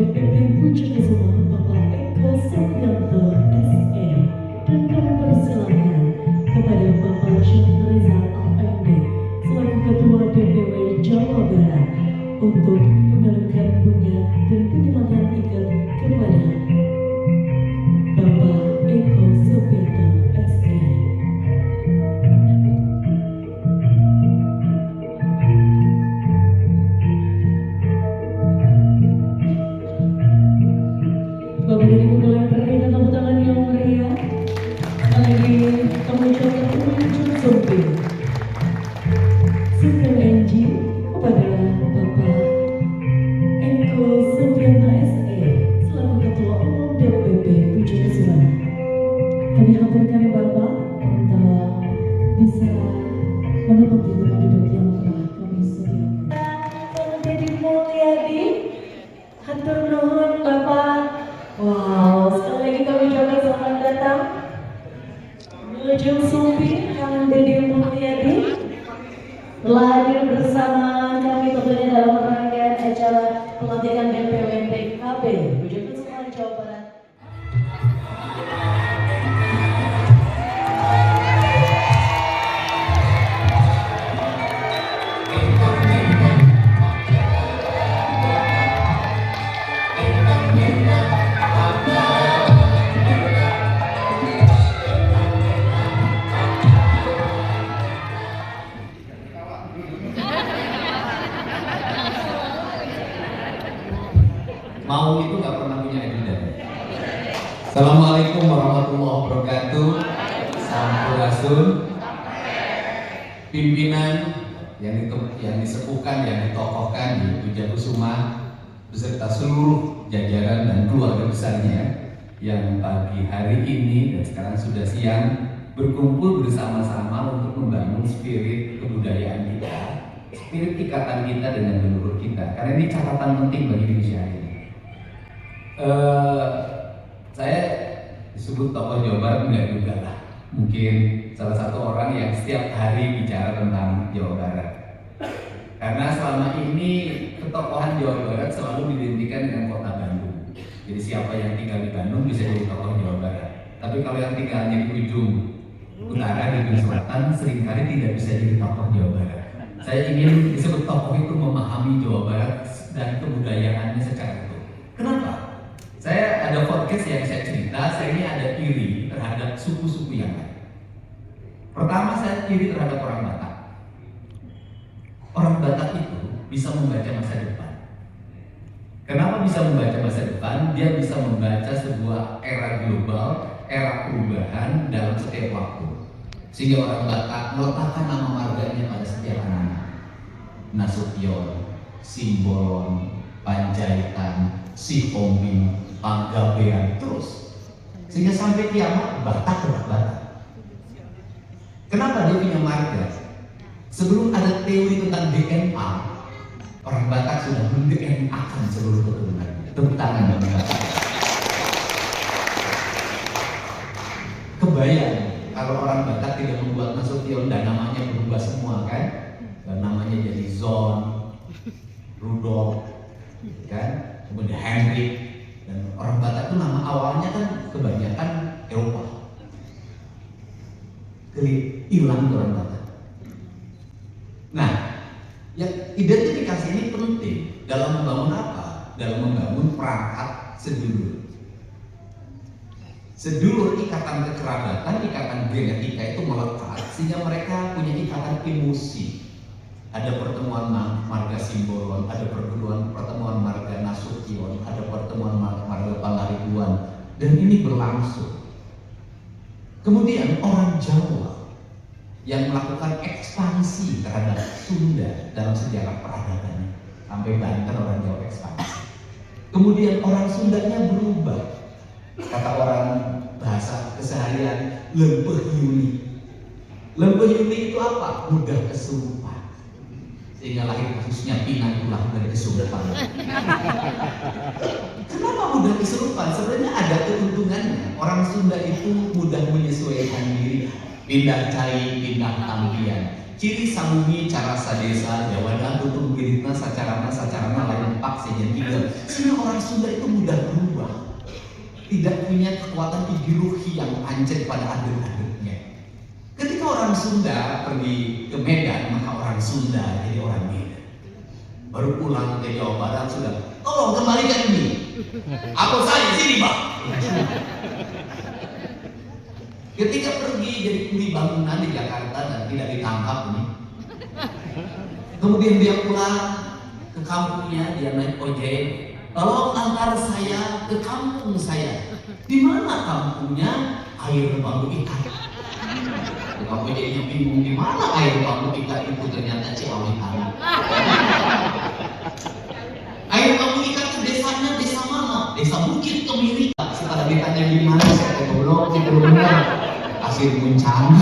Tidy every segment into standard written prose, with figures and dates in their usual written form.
DPP Pucukesuma Bapak Eko Supriyanto SE, dan kami persilakan kepada Bapak Syafrizal AMD selaku Ketua DPW Jawa Barat untuk menyalurkan bunga dan penyematan ikat kepada Bapak Eko Supriyanto SE. Bapak dan Ibu boleh berikan tepuk tangan yang meriah bagi pengucapan pengunjung Sumpil. Sistem NG kepada Bapak Eko Supriyanto SE selaku Ketua Umum DPP Pucukesuma. Kami haturkan Bapak untuk bisa menempati tempat duduk yang telah kami sediakan. Bapak Deddy Mulyadi, hatur nuhun Bapak. Wow, sekali lagi kami ucapkan selamat datang Ujung Sumpi, Kang Deddy Mulyadi telah hadir bersama kami tentunya dalam rangkaian acara pelantikan DPW PKB Pucukesuma Jawa Barat. Mau itu nggak pernah punya agenda. Assalamualaikum warahmatullahi wabarakatuh. Sampurasun. Pimpinan yang disepuhkan, yang ditokohkan di Pucukesuma beserta seluruh jajaran dan keluarga besarnya yang pagi hari ini dan sekarang sudah siang berkumpul bersama-sama untuk membangun spirit kebudayaan kita, spirit ikatan kita dengan leluhur kita. Karena ini catatan penting bagi Indonesia ini. Saya disebut tokoh Jawa Barat enggak juga lah. Mungkin salah satu orang yang setiap hari bicara tentang Jawa Barat. Karena selama ini ketokohan Jawa Barat selalu diidentikan dengan kota Bandung. Jadi siapa yang tinggal di Bandung bisa jadi tokoh Jawa Barat. Tapi kalau yang tinggalnya di ujung utara, di ujung selatan, seringkali tidak bisa jadi tokoh Jawa Barat. Saya ingin disebut tokoh itu memahami Jawa Barat dan kebudayaannya secara utuh. Kenapa? Saya ada podcast yang saya cerita, saya ini ada iri terhadap suku-suku yang lain. Pertama, saya iri terhadap orang Batak. Orang Batak itu bisa membaca masa depan. Kenapa bisa membaca masa depan? Dia bisa membaca sebuah era global, era perubahan dalam setiap waktu. Sehingga orang Batak meletakkan nama marganya pada setiap anak. Nasution, Simbolon, Panjaitan, Sihombi, Panggabean, terus. Sehingga sampai kiamat Batak tetap Batak. Kenapa dia punya marga? Sebelum ada teori tentang DNA, orang Batak sudah men-DNA-kan seluruh keturunannya. Tepuk tangan bagi Batak. Kebayang kalau orang Batak tidak membuat Nasution dan namanya berubah semua kan? Dan namanya jadi Zon, Rudolf, kan? Kemudian Henrik. Dan orang Batak itu nama awalnya kan kebanyakan Eropa. Hilang orang Batak. Nah, yang identifikasi ini penting dalam membangun apa? Dalam membangun perangkat sedulur. Sedulur, ikatan kekerabatan, ikatan genetika itu melekat sehingga mereka punya ikatan emosi. Ada pertemuan marga Simbolon, ada pertemuan marga Nasution, ada pertemuan marga Pangaribuan, dan ini berlangsung. Kemudian orang Jawa yang melakukan ekspansi terhadap Sunda dalam sejarah peradabannya, sampai Banten orang Jawa ekspansi. Kemudian orang Sundanya berubah, kata orang bahasa keseharian, lempeh yuli. Lempeh yuli itu apa? Mudah kesurupan. Sehingga lahir kasusnya Pinang itu lahir dari kesurupan. Kenapa mudah kesurupan? Sebenarnya ada keuntungannya. Orang Sunda itu mudah menyesuaikan diri, pindah cai, pindah tampian. Ciri sambungi cara sadesa, jawadah tutup geritna sacarana lain pak sejen tiga. Sehingga orang Sunda itu mudah berubah, tidak punya kekuatan ideologi yang pancet pada adat-adatnya. Ketika orang Sunda pergi ke Medan, maka orang Sunda jadi orang Medan. Baru pulang ke Jawa Barat sudah, tolong kembalikan ini. Aku saya sini Pak. Ketika pergi jadi kuli bangunan di Jakarta dan tidak ditangkap nih. Kemudian dia pulang ke kampungnya, dia naik ojek. Tolong antar saya ke kampung saya. Di mana kampungnya? Air bambu ikan. Kamu jadinya bingung di mana air bambu ikan itu, ternyata Ciawitan. Air bambu ikan itu desanya desa mana? Desa Bukit Kemiri. Setelah ditanya di mana, saya goblok itu benar. Pasir Muncang.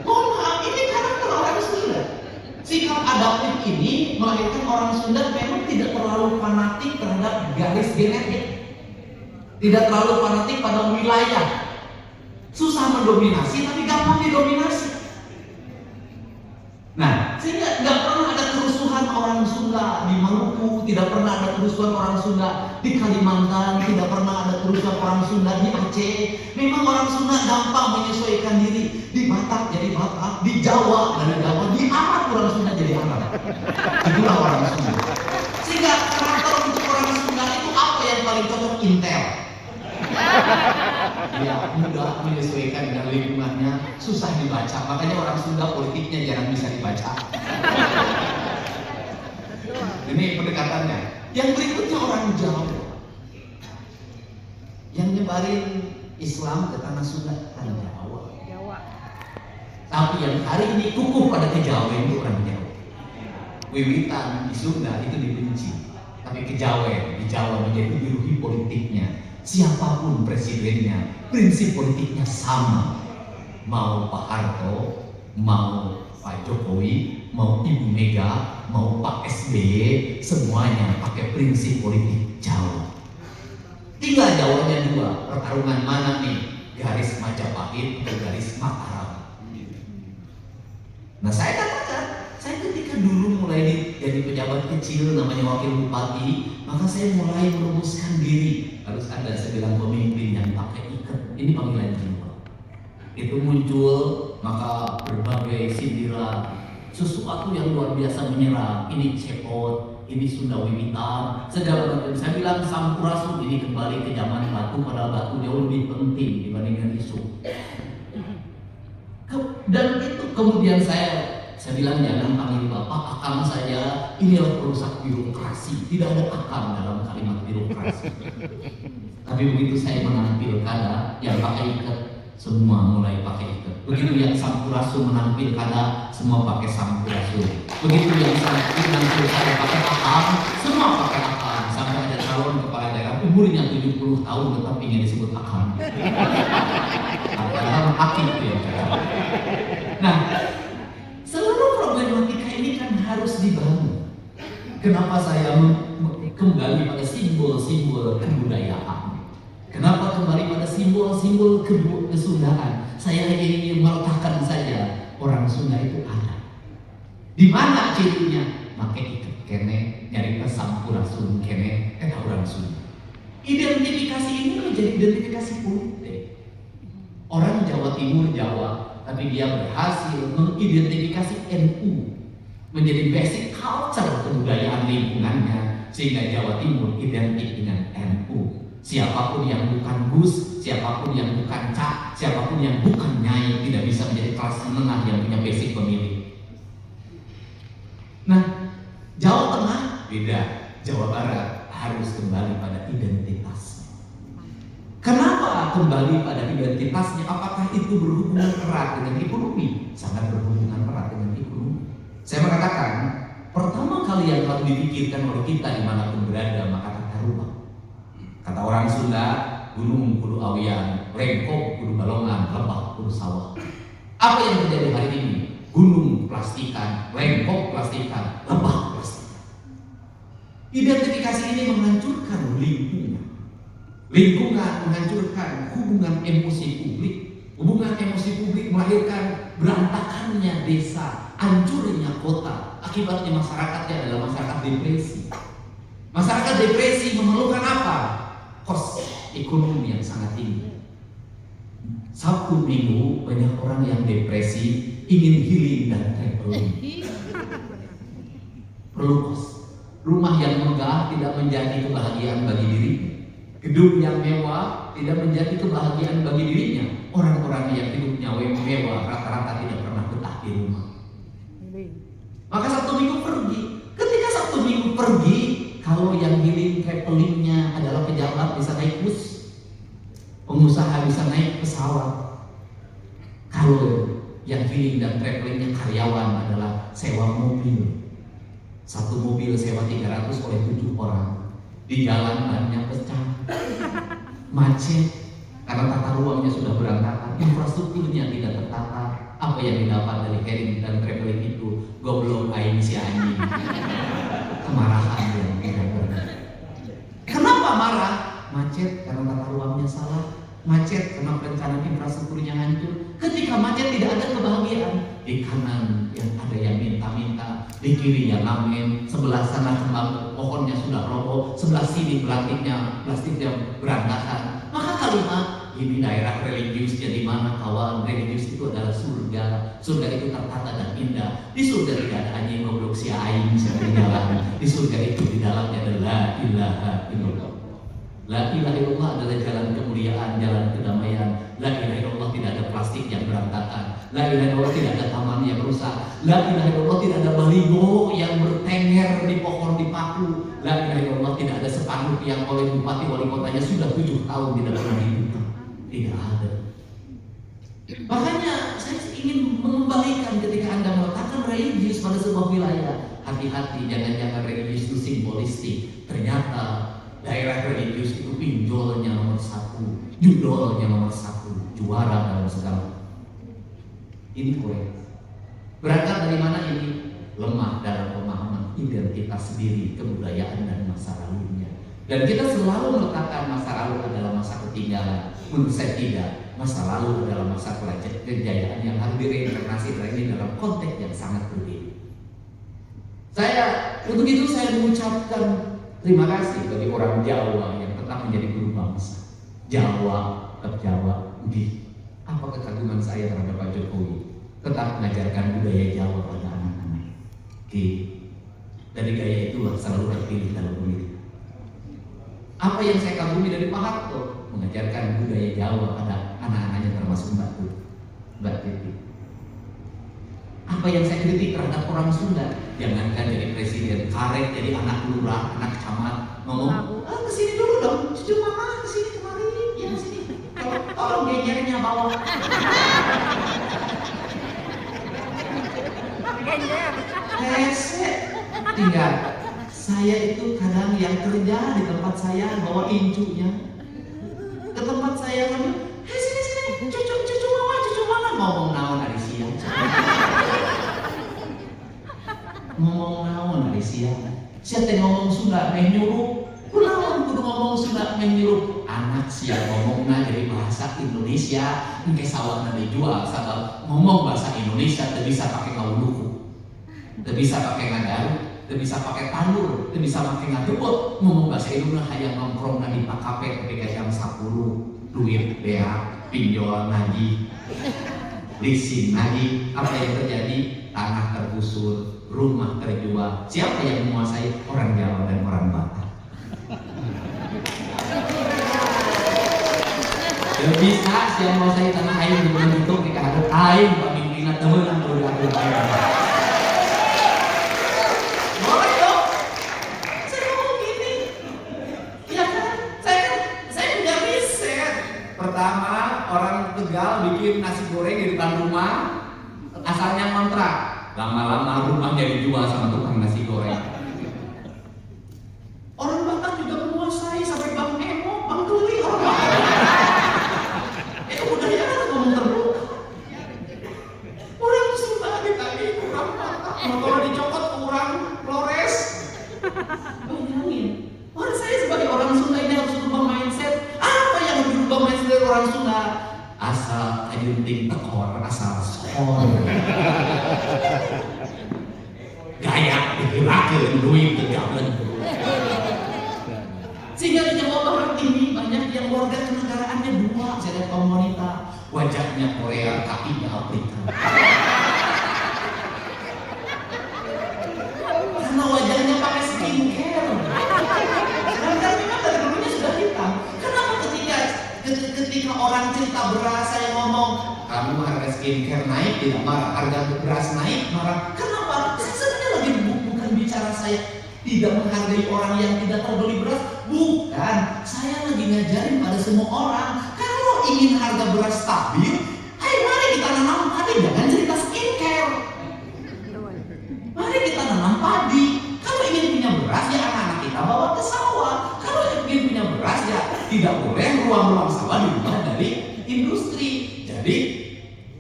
Mohon maaf, ini karakter orang Sunda. Sikap adaptif ini melahirkan orang Sunda memang tidak terlalu fanatik terhadap garis genetik, tidak terlalu fanatik pada wilayah. Susah mendominasi tapi gampang didominasi. Nah, sehingga nggak pernah ada kerusuhan orang Sunda di Maluku, tidak pernah ada kerusuhan orang Sunda di Kalimantan, tidak pernah ada kerusuhan orang Sunda di Aceh. Memang orang Sunda gampang menyesuaikan diri. Di Batak jadi Batak, di Jawa dari Jawa, di Arab orang Sunda jadi Arab. Itulah orang Sunda. Sehingga karakter untuk orang Sunda itu apa yang paling cocok? Intel. Ya, mudah menyesuaikan dengan lingkungannya, susah dibaca. Makanya orang Sunda politiknya jarang bisa dibaca. Ini pendekatannya. Yang berikutnya orang Jawa yang nyebarin Islam ke tanah Sunda kan Jawa. Tapi yang hari ini kukuh pada kejawen itu orang Jawa. Wiwitan di Sunda itu dibenci, tapi kejawen di Jawa menjadi ideologi politiknya. Siapapun presidennya, prinsip politiknya sama. Mau Pak Harto, mau Pak Jokowi, mau Ibu Mega, mau Pak SBY, semuanya pakai prinsip politik Jawa. Tinggal Jawanya dua, pertarungan mana nih? Garis Majapahit atau garis Mataram. Nah, saya katakan, saya ketika dulu mulai jadi pejabat kecil namanya wakil bupati, maka saya mulai merumuskan diri. Harus ada sebilang pemimpin yang pakai ikat. Ini panggilan jiwa. Itu muncul, maka berbagai sindiran, sesuatu yang luar biasa menyerang. Ini cepot, ini Sunda Wiwitan, segala macam. Saya bilang sampurasun ini kembali ke zaman batu, padahal batu jauh lebih penting dibandingkan isu. Dan itu kemudian saya bilang jangan panggil Bapak, akang saja, inilah perusak birokrasi. Tidak ada akang dalam kalimat birokrasi. Tapi begitu saya menang pilkada, yang pakai ikat semua mulai pakai ikat. Begitu yang sampurasun menang pilkada, semua pakai sampurasun. Begitu yang menang pilkada pakai akang, semua pakai akang. Sampai ada calon kepala daerah umurnya 70 tahun tetap ingin disebut akang. Padahal hakim itu ya. Nah, seluruh problematika ini kan harus dibangun. Kenapa saya kembali pada simbol-simbol kebudayaan? Kenapa kembali pada simbol-simbol kesundaan? Saya hanya ingin meletakkan saja orang Sunda itu ada. Di mana cirinya? Pakai ikat kene, nyari sampurasun kene, kena orang Sunda. Identifikasi ini menjadi identifikasi politik. Orang Jawa Timur Jawa, tapi dia berhasil mengidentifikasi NU menjadi basic culture kebudayaan lingkungannya, sehingga Jawa Timur identik dengan NU. Siapapun yang bukan Gus, siapapun yang bukan Cak, siapapun yang bukan Nyai tidak bisa menjadi kelas menengah yang punya basic pemilih. Nah, Jawa Tengah beda, Jawa Barat harus kembali pada identitasnya. Kenapa kembali pada identitasnya? Apakah itu berhubungan erat dengan ekonomi? Sangat berhubungan erat dengan ekonomi. Saya mengatakan, pertama kali yang harus dipikirkan oleh kita dimanapun berada, maka tata ruang. Kata orang Sunda, gunung kudu awian, lengkop kudu balongan, lebah kudu sawah. Apa yang terjadi hari ini? Gunung plastikan, lengkop plastikan, lebah plastikan. Identifikasi ini menghancurkan lingkungan. Lingkungan menghancurkan hubungan emosi publik. Hubungan emosi publik melahirkan berantakannya desa, hancurnya kota. Akibatnya masyarakatnya adalah masyarakat depresi. Masyarakat depresi memerlukan apa? Kos ekonomi yang sangat tinggi. Sabtu Minggu banyak orang yang depresi, ingin healing dan traveling. Perlu kos. Rumah yang megah tidak menjadi kebahagiaan bagi dirinya. Gedung yang mewah tidak menjadi kebahagiaan bagi dirinya. Orang-orang yang hidupnya mewah rata-rata tidak pernah betah di rumah. Maka Sabtu Minggu pergi. Ketika Sabtu Minggu pergi, kalau yang healing travelingnya adalah pejabat bisa naik bus, pengusaha bisa naik pesawat. Kalau yang healing dan travelingnya karyawan adalah sewa mobil. Satu mobil sewa 300 oleh 7 orang. Di jalan bannya pecah, macet, karena tata ruangnya sudah berantakan, infrastrukturnya tidak tertata. Apa yang didapat dari healing dan traveling itu? Goblok aing si anjing. Kemarahan yang tidak benar. Kenapa marah? Macet karena tata ruangnya salah. Macet karena perencanaan infrastrukturnya hancur. Ketika macet tidak ada kebahagiaan. Di kanan yang ada yang minta-minta, di kiri yang ngamen, sebelah sana kembang pohonnya sudah roboh, sebelah sini plastiknya berantakan. Maka kalimat ini daerah religius, jadi mana kawan? Religius itu adalah surga. Surga itu tertata dan indah. Di surga tidak ada anjing goblok si aing di dalam. Di surga itu di dalamnya adalah la ilaha illallah. La ilaha illallah adalah jalan kemuliaan, jalan kedamaian. La ilaha illallah tidak ada plastik yang berantakan. La ilaha illallah tidak ada taman yang rusak. La ilaha illallah tidak ada baliho yang bertengger di pohon dipaku. La ilaha illallah tidak ada spanduk yang oleh bupati wali kotanya sudah 7 tahun tidak pernah dibuka. Tidak ada. Makanya saya ingin mengembalikan ketika Anda meletakkan religius pada sebuah wilayah, hati-hati, jangan-jangan religius itu simbolistik. Ternyata daerah religius itu pinjolnya nomor 1, judolnya nomor 1, juara dalam segala. Ini korek. Berangkat dari mana ini? Lemah dalam pemahaman identitas diri, kebudayaan dan masa lalunya. Dan kita selalu meletakkan masa lalu adalah masa ketinggalan. Menurut saya tidak. Masa lalu adalah masa kejayaan yang harus direinkarnasi lagi dalam konteks yang sangat berbeda. Untuk itu saya mengucapkan terima kasih bagi orang Jawa yang tetap menjadi guru bangsa. Jawa, tetap Jawa, apa kekaguman saya terhadap Pak Jokowi? Tetap mengajarkan budaya Jawa pada anak-anak. Dari gaya itulah selalu terpilih dalam pemilihan. Apa yang saya kagumi dari Pak Harto? Mengajarkan budaya Jawa pada anak-anaknya termasuk Mbak Titi. Apa yang saya kritik terhadap orang Sunda? Jangankan jadi presiden, karet jadi anak lurah, anak camat, ngomong, kesini dulu dong, cucu mama kesini kemari, ya kesini. Tolong genjernya bawa. Hese, tinggal. Saya itu kadang yang kerja di tempat saya bawa incunya ke tempat saya kan, sini, cucu mama ngomong naon dari siang. Ngomong naon dari siang. Siapa ngomong Sunda meh nyuruh, kunaon kudu ngomong Sunda meh nyuruh. Anak siang ngomongna dari bahasa Indonesia, engke sawahna dijual sabab ngomong bahasa Indonesia teu bisa pakai ngawuluku. Teu bisa pakai ngadaru, teu bisa pakai tandur, teu bisa pakai ngadebot. Ngomong bahasa Indonesia hayang nongkrongna di pakape ketika jam 10, duit beak, pinjol ngaji, leasing ngaji. Apa yang terjadi? Tanah tergusur, rumah terjual. Siapa yang menguasai? Orang Jawa dan orang Batak. Yang bisa siapa menguasai tanah air dengan itu kita harus air bagi minat teman yang berlaku air. Boleh dong. Saya ngomong gini. Ya kan? Saya punya riset. Pertama, orang Tegal bikin nasi goreng di depan rumah, asalnya kontrak. Lama-lama rumahnya dijual sama tukang nasi goreng. Orang Batak juga menguasai sampai Bang Emo, Bang Tuli, orang Batak. Udah ya ngomong terbuka. Orang Sunda ditagi kurang Batak, motor dicopot kurang Flores. Bayangin, orang saya sebagai orang Sunda ini harus berubah mindset. Apa yang harus berubah mindset dari orang Sunda? Asal ayunting tekor, asal skor. Gaya Biden. Sehingga di Jawa Barat ini banyak yang warga kenegaraannya dua. Saya lihat kaum wanita, wajahnya Korea, kakinya Afrika. Karena wajahnya pakai skincare. Sedangkan memang dari dulunya sudah hitam. Kenapa ketika orang cerita beras saya ngomong, kamu harga skincare naik tidak marah, harga beras naik marah. Kenapa? Saya sebenarnya lagi bukan bicara saya tidak menghargai orang yang tidak terbeli beras. Bukan, saya lagi ngajarin pada semua orang, kalau ingin harga beras stabil, ayo mari kita nanam padi, jangan cerita skincare. Mari kita nanam padi. Kalau ingin punya beras, ya anak-anak kita bawa ke sawah. Kalau ingin punya beras, ya tidak boleh ruang-ruang sawah diubah dari industri. Jadi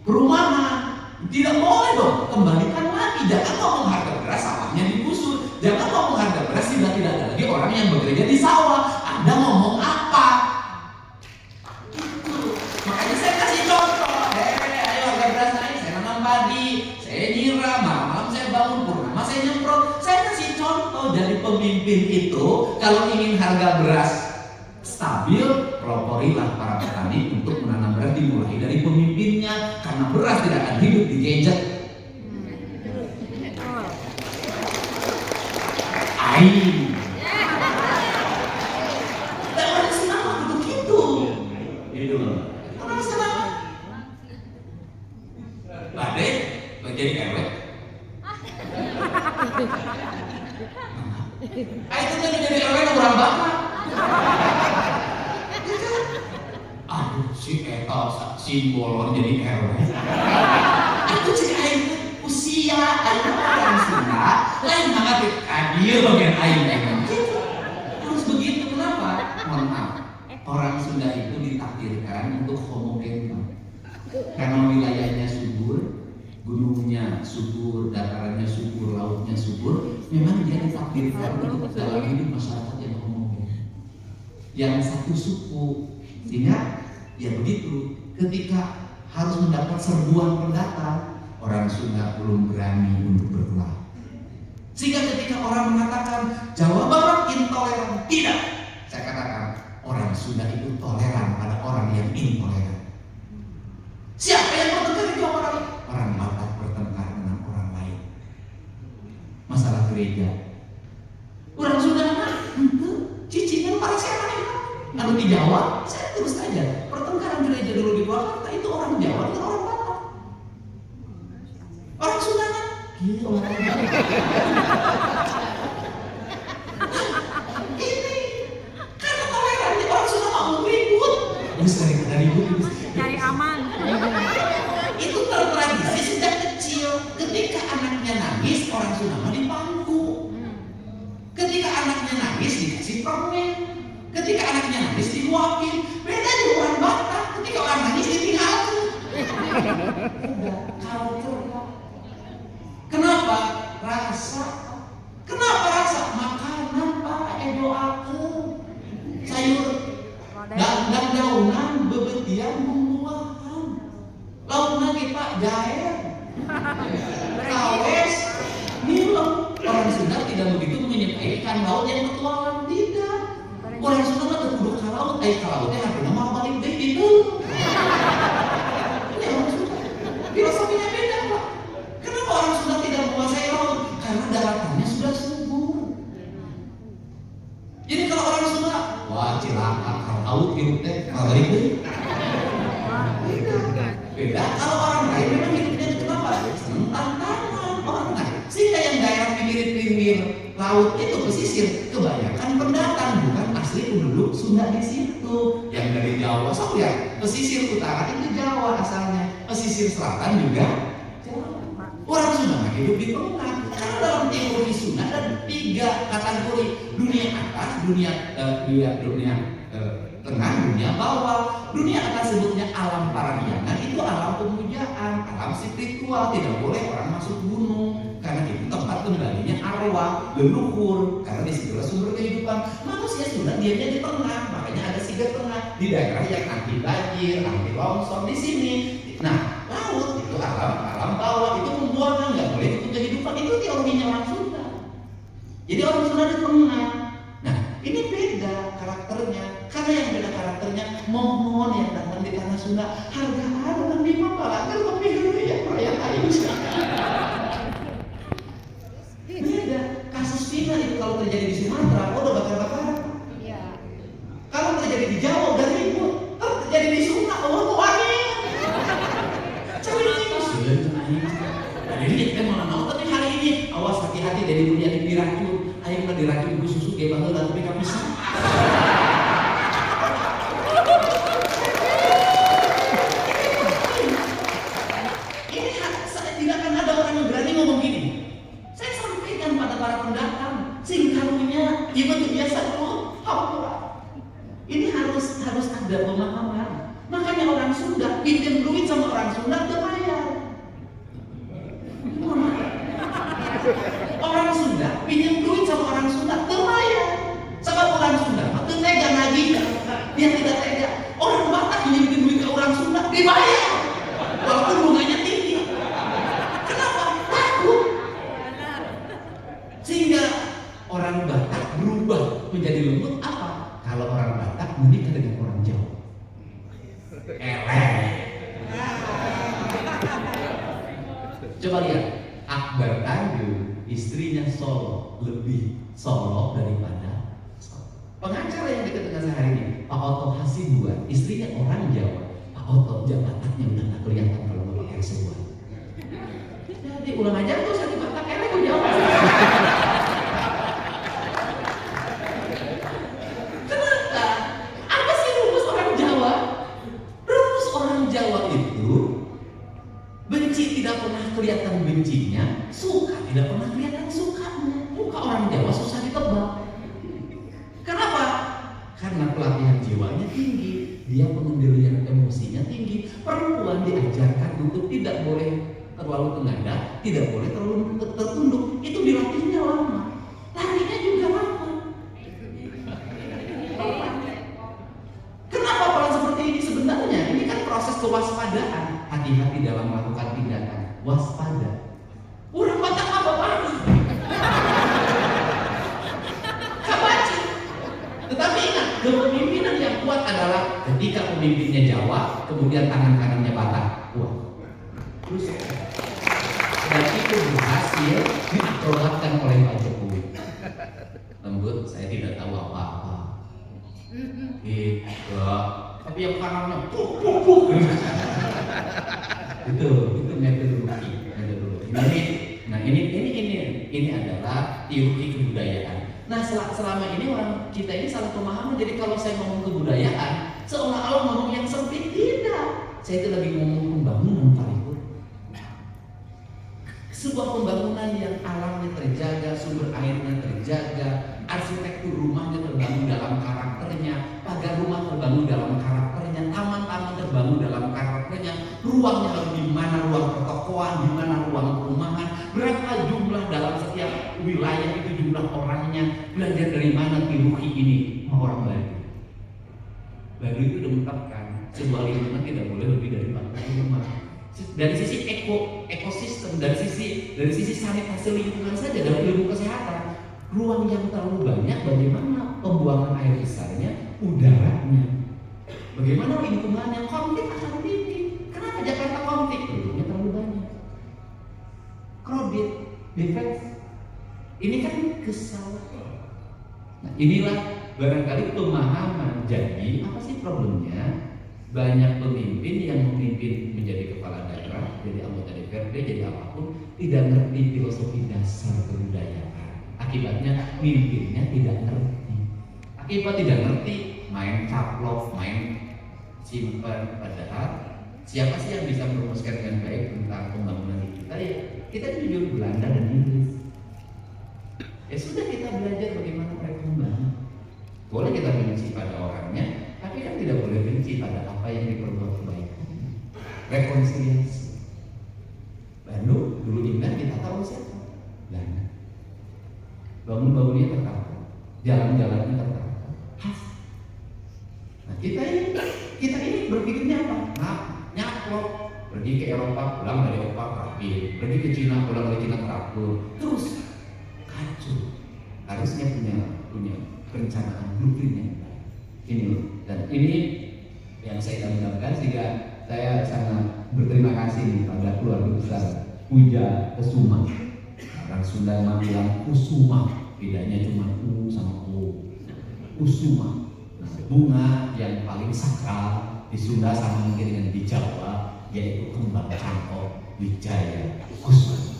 perumahan tidak boleh dong, kembalikan lagi. Jangan ngomong harga beras sawahnya digusur. Jangan ngomong harga beras tidak ada lagi orang yang bekerja di sawah. Anda ngomong apa? Itu. Makanya saya kasih contoh. Ayo harga beras naik, saya nanam padi, saya nyiram, malam saya bangun, purnama saya nyemprot. Saya kasih contoh dari pemimpin itu. Kalau ingin harga beras stabil, peloporilah para petani untuk menanam beras, dimulai dari pemimpinnya. Karena beras tidak akan hidup di gadget. Dan orang senama begitu. Itu loh. Orang senama. Badai, jadi RW. Itu kan jadi RW orang bakat. Aduh, si Eta simbolon jadi RW. Aku jadi aing usia anak orang Sunda, lain banget adil bagian aing gitu. Harus begitu, kenapa? Mohon maaf, orang Sunda itu ditakdirkan untuk homogen. Karena wilayahnya subur, gunungnya subur, datarannya subur, lautnya subur, memang dia ditakdirkan untuk dalam hidup masyarakat yang homogen, yang satu suku. Sehingga ya begitu, ketika harus mendapat serbuan pendatang, orang Sunda belum berani untuk berkelah. Sehingga ketika orang mengatakan Jawa Barat intoleran, tidak. Saya katakan orang Sunda itu toleran pada orang yang intoleran. Siapa yang bertengkar di Jawa Barat? Orang Batak bertengkar dengan orang lain. Masalah gereja. Orang Sunda itu cicinya para siapa nih? Kalau di Jawa, saya terus aja pertengkaran gereja dulu di Purwakarta itu orang Jawa dengan orang Batak. Orang Sunda kan? Gila orang ini karena toleransi orang Sunda mau ribut. Bisa dari ribut, cari aman. Itu tertradisi sejak kecil. Ketika anaknya nangis, orang Sunda mah dipangku. Ketika anaknya nangis dikasih permen. Ketika anaknya nangis diluapin. Beda dengan orang Batak. Ketika orang nangis ditinggalkan. Kenapa? Rasa. Kenapa rasa? Makanan Pak, doakeun. Sayur dan daunan, bebetian, bumbuahan. Laukna ge Pak, jahe. Kawes. Nilem. Orang Sunda tidak begitu menyukai ikan laut yang petualang, tidak. Orang Sunda mah teu kudu ka laut, ka lautnya hargana mah balik deui gitu. Ini orang Sunda. Filosofinya beda Pak. Kenapa orang Sunda tidak menguasai laut? Karena daratannya sudah subur. Jadi kalau orang Sunda, wah cilaka ka laut hidup teh balik deui. Beda kalau orang lain memang hidupnya kenapa? Senang tantangan orang lain. Sehingga yang daerah pinggir-pinggir laut itu pesisir kebanyakan pendatang, bukan asli penduduk Sunda di situ. Yang dari Jawa, so ya pesisir utara itu Jawa asalnya, pesisir selatan juga Jawa. Orang Sunda mah hidup di tengah. Karena dalam teologi Sunda ada 3 kategori: dunia atas, dunia tengah, dunia bawah. Dunia atas sebutnya alam paramyangan, itu alam pemujaan, alam spiritual. Tidak boleh orang masuk gunung karena itu tempat kembalinya arwah, leluhur. Karena disitulah sumber kehidupan. Manusia Sunda diamnya di tengah, makanya ada sigar tengah di daerah yang anti banjir, anti longsor di sini. Nah, laut itu alam bawah, itu pembuangan, nggak boleh itu kehidupan. Itu teorinya orang Sunda. Jadi orang Sunda di tengah. Nah, ini beda karakternya. Karena yang beda karakternya, mohon yang datang di tanah Sunda harga ada di Mapalaga tapi yang rakyat ayu. Beda. Kasus Cina itu kalau terjadi di Sumatera, udah bakar-bakaran. Iya. Kalau terjadi di Jawa udah ribut. Kalau terjadi di Sunda, mau wangi. Cari ini kita mau tapi hari ini awas hati-hati dari dunia diracun. Ayo mah diracun ku susu ge baheula tapi ka pisang. Ini tidak akan ada orang yang berani ngomong gini. Saya sampaikan pada para pendatang, sing karunya ieu teh biasa dulu, hampura. Ini harus ada pemahaman. Makanya orang Sunda pinjam duit sama orang Sunda teu bayar. Orang Sunda pinjam duit sama orang Sunda terbayar. Sama orang Sunda itu tega lagi. Dia tidak tega. Orang Batak pinjam duit ke orang Sunda dibayar walaupun bunganya tinggi. Kenapa? Takut. Sehingga orang Batak berubah menjadi lembut apa? Kalau orang Batak menikah dengan orang Jawa. Coba lihat Akbar Tanjung, istrinya Solo, lebih Solo daripada Solo. Pengacara yang dekat dengan saya hari ini, Pak Oto Hasibuan, istrinya orang Jawa. Pak Oto jabatannya udah nggak kelihatan kalau nggak pakai Hasibuan. Jadi ulang aja tuh saya Batak, aku Jawa. Kenapa? Apa sih rumus orang Jawa? Rumus orang Jawa itu benci tidak pernah kelihatan bencinya, suka tidak pernah kelihatan sukanya. Muka orang Jawa susah ditebak. Kenapa? Karena pelatihan jiwanya tinggi, dia pengendalian emosinya tinggi. Perempuan diajarkan untuk tidak boleh terlalu tengadah, tidak boleh terlalu tertunduk. Itu dilatihnya lama, larinya juga lama. Kenapa pola seperti ini sebenarnya? Ini kan proses kewaspadaan. Hati-hati dalam melakukan tindakan, waspada. Orang Batak apa baru? Kabaci. Tetapi ingat, kepemimpinan yang kuat adalah ketika pemimpinnya Jawa, kemudian tangan kanannya Batak. Wah, terus dan itu berhasil diaprobatkan oleh Pak Jokowi. Lembut, saya tidak tahu apa-apa. Tapi yang kanannya puk. itu metodologi. Ini adalah teori kebudayaan. Nah, selama ini orang kita ini salah pemahaman. Jadi kalau saya ngomong kebudayaan, seolah-olah ngomong yang sempit. Tidak. Saya itu lagi ngomong pembangunan Pak Ibu. Sebuah pembangunan yang alamnya terjaga, sumber airnya terjaga, arsitektur rumahnya terbangun dalam karakternya, pagar rumah terbangun dalam karakternya, taman-taman terbangun dalam karakternya, ruangnya lalu di mana ruang pertokoan, di mana ruang perumahan, berapa jumlah dalam setiap wilayah itu jumlah orangnya, belajar dari mana teologi ini, orang Bali. Bali itu udah menetapkan sebuah lingkungan tidak boleh lebih dari 40 rumah. Dari sisi ekosistem, dari sisi sanitasi lingkungan saja dalam ilmu kesehatan, ruang yang terlalu banyak, bagaimana pembuangan air besarnya, udaranya, bagaimana lingkungannya, konflik akan tinggi. Kenapa Jakarta konflik? Penduduknya terlalu banyak, crowded, defense. Ini kan kesalahan. Nah, inilah barangkali pemahaman. Jadi apa sih problemnya? Banyak pemimpin yang memimpin menjadi kepala daerah, jadi anggota DPRD, jadi apapun, tidak ngerti filosofi dasar kebudayaan. Akibatnya mimpinnya tidak ngerti. Akibat tidak ngerti, main caplok, main simpan. Padahal siapa sih yang bisa merumuskan dengan baik tentang pembangunan kita? Ya kita jujur Belanda dan Inggris. Ya sudah, kita belajar bagaimana mereka membangun. Boleh kita benci pada orangnya, tapi kan tidak boleh benci pada apa yang diperbuat kebaikan. Rekonsiliasi. Bandung dulu indah, kita tahu siapa? Belanda. Bangun-bangunnya tertata, jalan-jalannya tertata, khas. Nah kita ini berpikirnya apa? Nah, nyaplok, pergi ke Eropa, pulang dari Eropa terakhir, pergi ke Cina, pulang dari Cina terakhir, terus kacau. seharusnya punya perencanaan blueprint yang baik. Ini loh, dan ini yang saya dambakan, sehingga saya sangat berterima kasih nih pada keluarga besar Puja Kesuma. Orang Sunda bilang Kusuma, bedanya cuma U sama O. Kusuma, bunga yang paling sakral di Sunda sama mungkin dengan di Jawa, yaitu kembang cangkok Wijaya Kusuma.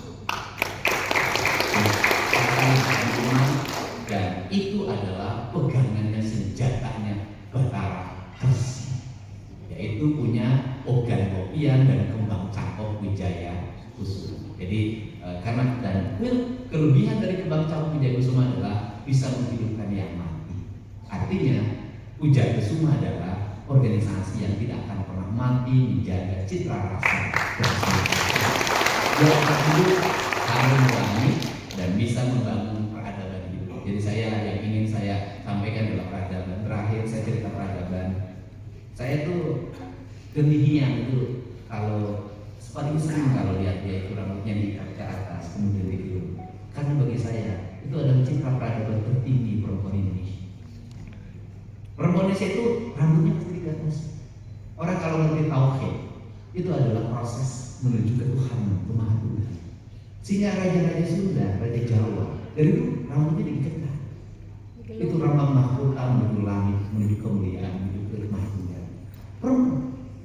Dan itu adalah pegangannya, senjatanya Bathara Resi, yaitu punya ogan kopian dan kembang cangkok Wijaya Kusuma. Jadi karena dan kelebihan dari kembang cangkok Wijaya Kusuma adalah bisa menghidupkan yang mati. Artinya Wijaya Kusuma adalah organisasi yang tidak akan pernah mati, menjaga citra rasa yang hidup, harmoni, dan bisa membangun peradaban hidup. Jadi yang ingin saya sampaikan adalah peradaban. Terakhir saya cerita peradaban. Saya tuh genihian itu kalau paling senang kalau lihat dia itu rambutnya diikat ke atas kemudian digelung. Karena bagi saya itu adalah citra peradaban tertinggi perempuan Indonesia. Perempuan Indonesia itu rambutnya pasti di atas. Orang kalau ngerti tauhid itu adalah proses menuju ke Tuhan, ke Maha Tuhan. Sehingga raja-raja Sunda, raja Jawa, dari itu rambutnya diikat. Itu rambang mahkota menuju langit, menuju kemuliaan, menuju ke Maha Tuhan. Perempuan.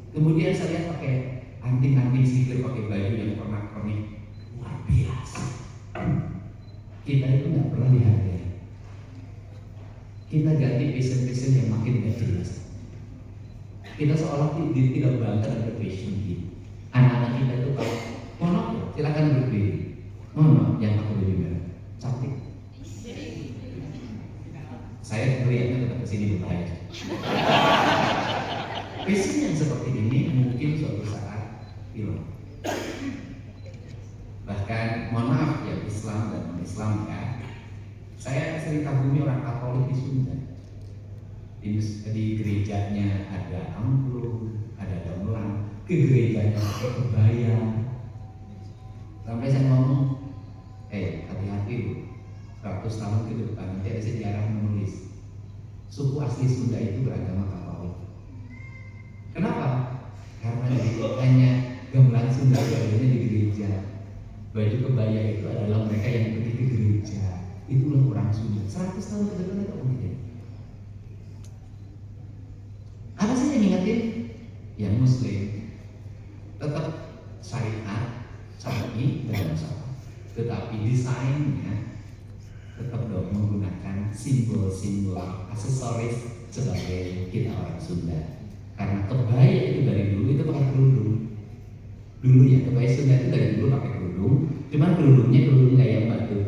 Kemudian saya lihat pakai anting-anting sihir, pakai baju yang pernak-pernik, luar biasa. Kita itu nggak pernah dihargai. Kita ganti fashion-fashion yang makin gak jelas. Kita seolah tidak bangga dengan fashion kita. Anak-anak kita itu kalau mono, silakan berdiri. Mono yang pakai baju merah, cantik. Saya melihatnya tetap kesini berbahaya. Fashion yang seperti ini mungkin suatu saat hilang. Bahkan mohon maaf ya, Islam dan non-Islam kan. Saya sering kagumi orang Katolik di Sunda. Di gerejanya ada angklung, ada gamelan, ke gerejanya pakai kebaya. Sampai saya ngomong, hati-hati lu, 100 tahun ke depan nanti ada sejarah menulis suku asli Sunda itu beragama Katolik. Kenapa? Karena hanya gamelan Sunda bajunya di gereja. Baju kebaya itu adalah mereka yang pergi ke gereja. Itulah orang Sunda. 100 tahun ke depan itu kemudian. Apa sih yang ingetin? Yang Muslim tetap syariat, syar'i dan masalah. Tetapi desainnya tetap dong menggunakan simbol-simbol aksesoris sebagai kita orang Sunda. Karena kebaya itu dari dulu itu pakai kerudung. Dulu ya kebaya Sunda itu dari dulu pakai kerudung. Cuman kerudungnya kerudung kayak batu.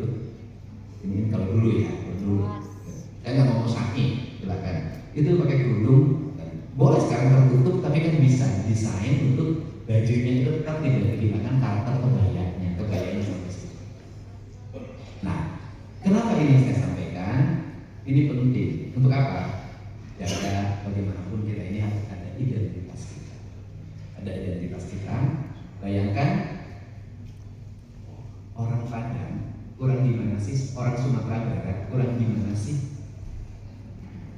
Ini kalau dulu ya, dulu. Saya nggak mau sakit, silakan. Itu pakai kerudung. Boleh sekarang tertutup, tapi kan bisa desain untuk bajunya itu tetap tidak kehilangan karakter kebayanya. Kebayanya sampai situ. Nah, kenapa ini saya sampaikan? Ini penting. Untuk apa? Jaga bagaimanapun kita ini harus ada identitas kita. Ada identitas kita. Bayangkan orang Padang kurang gimana sih? Orang Sumatera Barat kurang gimana sih?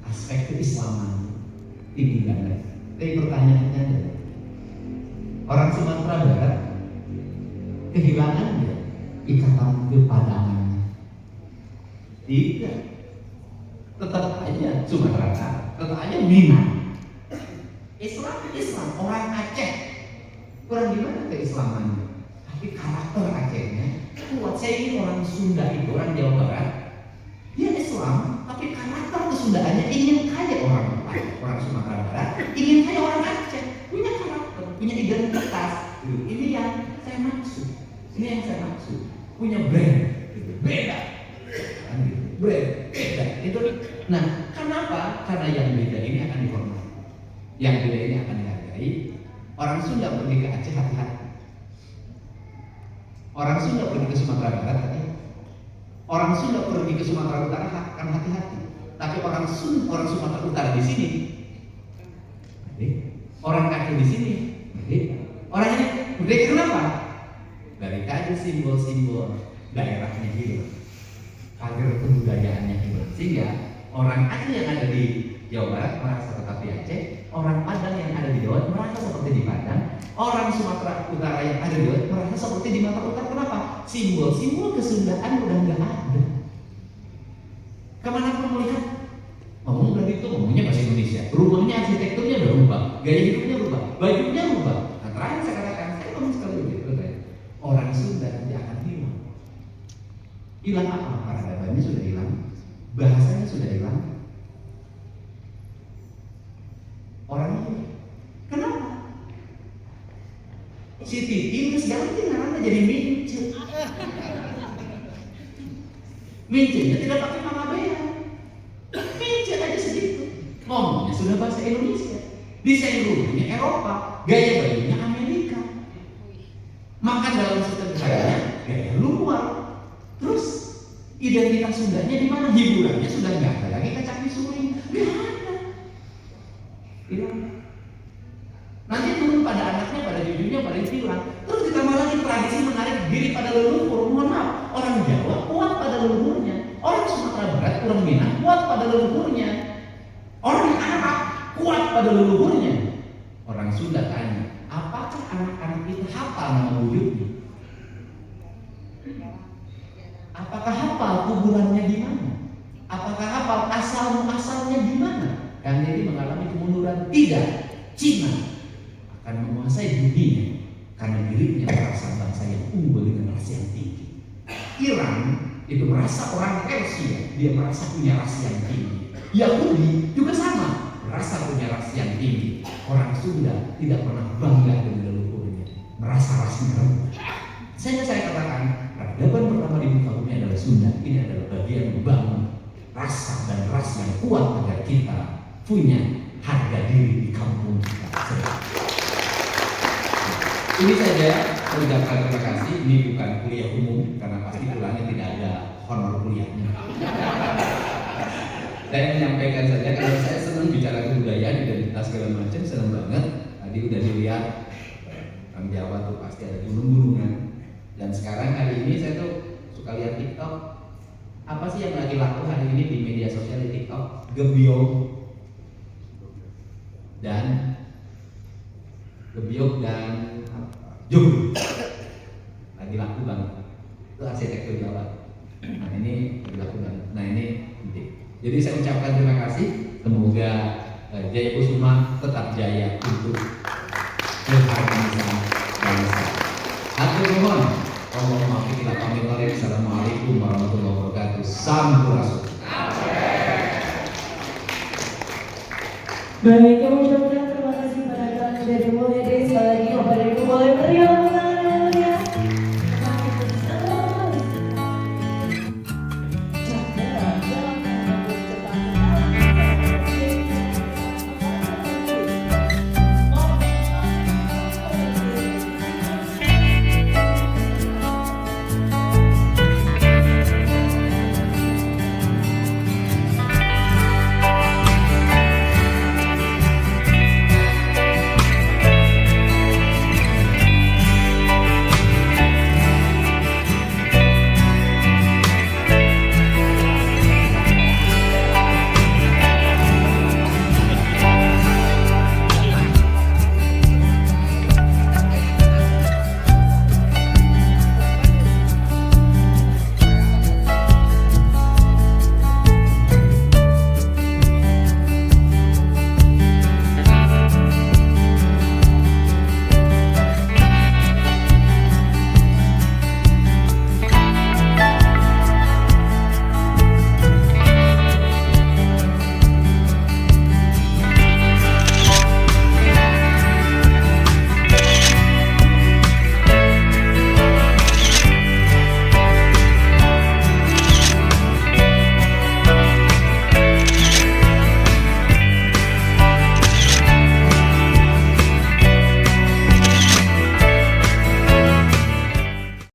Aspek keislaman tinggi banget. Tapi pertanyaannya adalah orang Sumatera Barat kehilangan dia ikatan kepadangannya. Tidak. Tetap aja Sumatera Barat, tetap aja Minang. Islam orang Aceh kurang gimana keislamannya, tapi karakter Acehnya kuat. Saya ini orang Sunda itu, orang Jawa Barat, dia Islam, tapi karakter kesundaannya ingin kayak orang Sumatera Barat, ingin kayak orang Aceh, punya karakter, punya identitas. Ini yang saya maksud, punya brand, beda, brand, beda. Itu, nah, kenapa? Karena yang beda ini akan dihormati, yang beda ini akan dihargai. Orang Sunda pergi ke Aceh hati-hati. Orang Sunda pergi ke Sumatera Barat hati-hati. Orang Sunda pergi ke Sumatera Utara akan hati-hati. Tapi orang Sumatera Utara di sini, orang Aceh di sini, orang ini kenapa? Dari tadi simbol-simbol daerahnya hilang. agar kebudayaannya hidup. Sehingga orang Aceh yang ada di Jawa Barat merasa tetap di Aceh, orang Padang yang ada di Jawa merasa seperti di Padang, orang Sumatera Utara yang ada di Jawa merasa seperti di Sumatera Utara. Kenapa? Simbol-simbol kesundaan udah nggak ada. Kemana pun melihat, ngomong dari itu ngomongnya bahasa Indonesia, rumahnya arsitekturnya udah rubah, gaya hidupnya rubah, bajunya rubah. Nah, terakhir saya katakan, saya ngomong sekali begitu, orang Sunda tidak akan hilang. Hilang apa? Peradabannya sudah hilang, bahasanya sudah hilang, orangnya. Kenapa? Si Titi ganti namanya jadi Mince. Mince-nya tidak pakai nama bea. Mince aja segitu. Ngomongnya sudah bahasa Indonesia. Desain rumahnya Eropa, gaya bajunya Amerika. Makan dalam sederhananya gaya luar. Terus identitas Sundanya di mana? Hiburannya sudah nggak ada lagi kacang disuling, nggak ada. Hilang. Nanti turun pada anaknya, pada cucunya, pada hilang. Terus ditambah lagi tradisi menarik diri pada leluhur. Mohon maaf, orang Jawa kuat pada leluhurnya, orang Sumatera Barat, orang Minang kuat pada leluhurnya, orang Arab kuat pada leluhurnya. Orang Sunda tanya, apakah anak-anak itu hafal nama wujudnya? Apakah hafal kuburannya di mana? Apakah hafal asal-muasalnya di mana? Karena ini mengalami kemunduran. Tidak. Cina akan menguasai dunia karena dirinya merasa bangsa yang unggul dengan ras yang tinggi. Iran itu merasa orang Persia, dia merasa punya ras yang tinggi. Yahudi juga sama, merasa punya ras yang tinggi. Orang Sunda tidak pernah bangga dengan leluhurnya, merasa rasnya rendah. Saya katakan, peradaban pertama di muka bumi adalah Sunda. Ini adalah bagian membangun rasa dan ras yang kuat agar kita punya harga diri di kampung kita. Ini saja mengucapkan terima kasih. Ini bukan kuliah umum karena pasti pulangnya tidak ada honor kuliahnya. Saya menyampaikan saja karena saya senang bicara kebudayaan, identitas segala macam, senang banget. Tadi udah dilihat orang Jawa tuh pasti ada gunung-gunungan. Dan sekarang hari ini saya tuh suka lihat TikTok. Apa sih yang lagi laku hari ini di media sosial di TikTok? Gebyok dan Joglo lagi laku banget. Itu arsitektur Jawa. Nah ini lagi laku banget. Nah ini penting. Jadi saya ucapkan terima kasih. Semoga Jaya Kusuma tetap jaya untuk keharmonisan bangsa. Hatur nuhun. Assalamualaikum warahmatullahi wabarakatuh. Sampurasun. Baik, kami ucapkan terima kasih pada kalian dari mulai desa